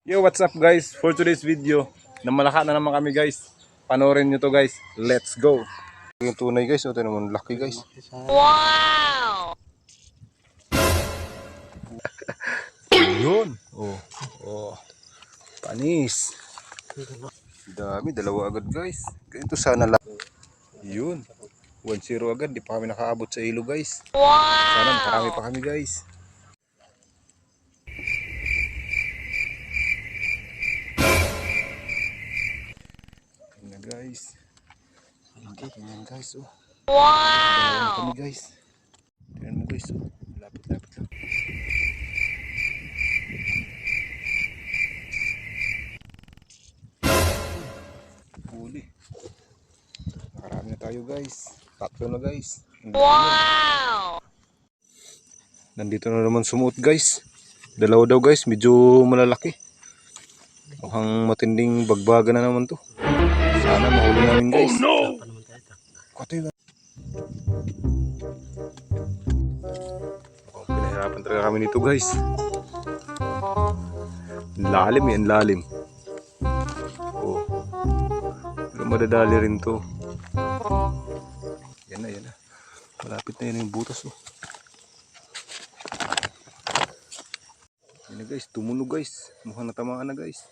Yo, what's up guys? For today's video, namalaka na naman kami guys. Panoorin nyo to guys. Let's go! Yung tunay guys, ito naman laki guys. Wow! Yun! Oh. Panis. Dami, dalawa agad guys. Ganito sana lang. Yun. 1-0 agad, di pa kami nakaabot sa ilo guys. Sana makarami pa kami guys. Yan guys. Yan guys, oh. Wow! Kami guys. Tingnan mo guys, oh. Lapit-lapit lang. Huli. Nakarami na tayo guys. Tatlo na guys. Wow! Nandito na naman sumuot guys. Dalawa daw guys, medyo malalaki. Mukhang matinding bagbaga na naman to. Sana mahuli namin guys. Oh no! Katoy na. Oh, pinahirapan talaga kami nito guys. Lalim yan, lalim. Oh. Pero madadali rin to. Yan na. Malapit na yan yung butas oh. Yan na guys, tumunog guys. Mukhang natamaan na guys.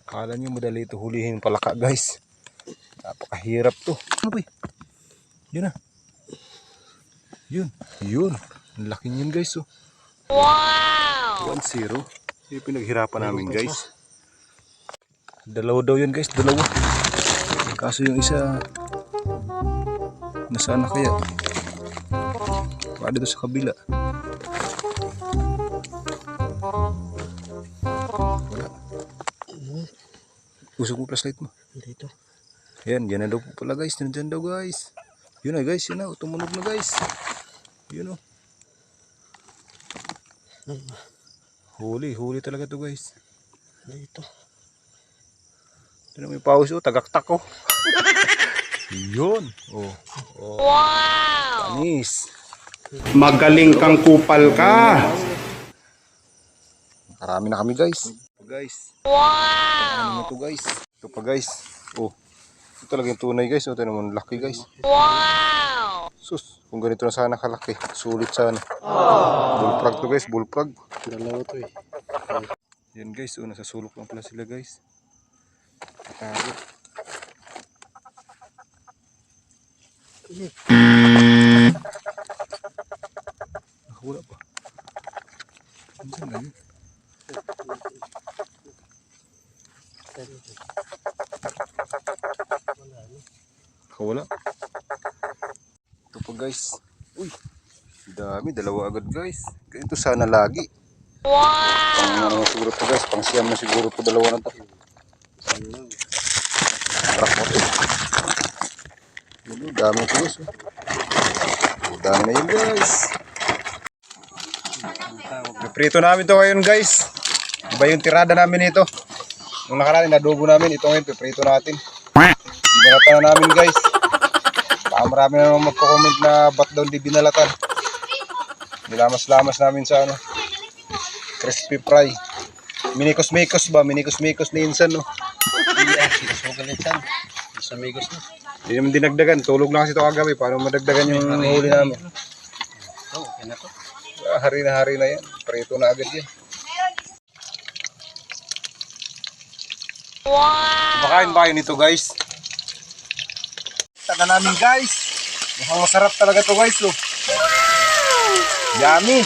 Akala nyo madali ito hulihin palaka guys. Napakahirap to. Ano ba? Yun na. Yun. Ang laki niyan guys oh. Wow! 1-0. Yung pinaghirapan namin guys. Dalawa daw yun guys, dalawa. Kaso yung isa nasaan na kaya? Baka dito sa kabila. Wala. Usok mo flashlight mo. Dito. Yan na daw po pala guys. Nandyan daw guys. Yun na guys, yun na. Tumunog na guys. Yun o. Huli talaga to guys. Dito. Ito na may pause o, tagaktak ko. Yun. Oh. Wow! Panis. Magaling kang kupal ka. Marami na kami guys. Guys. Ano Wow! na to guys? Ito pa guys. Oh. Ito talaga yung tunay guys. Ito naman laki guys. Wow! Sus, kung ganito na sana kalaki. Sulit sana. Bullfrog to guys, bullfrog. Dalawa to eh. Yan guys, oh, nasa sulok lang pala sila guys. Tago. Nakawala pa. Andiyan na yun. Nakawala. Ito pa guys. Uy, dami, dalawa agad guys. Ganito sana lagi. Wow! Siguro to guys, pang siyam na siguro to, dalawa na to. Trak mo to. Dami to guys. Dami na yun guys. Naprito namin to ngayon guys. Iba yung tirada namin ito. Nung nakaraan, nadugo namin. Ito ngayon, piprito natin. Binalatan na namin guys. Baka marami na naman magko-comment na ba't daw di binalatan. Nilamas-lamas namin sa ano, crispy fry. Minikos-mikos ba? Minikos-mikos ni Insan no? Sugalit yan. Sa Migos na. Hindi naman dinagdagan. Tulog lang kasi ito kagabi. Paano madagdagan yung huli namin? Oh, okay na to. Hari na yan. Prito na agad yan. Wow! Kumakain ba kayo nito guys? Taga namin guys. Mukhang masarap talaga to guys. Oh. Yummy.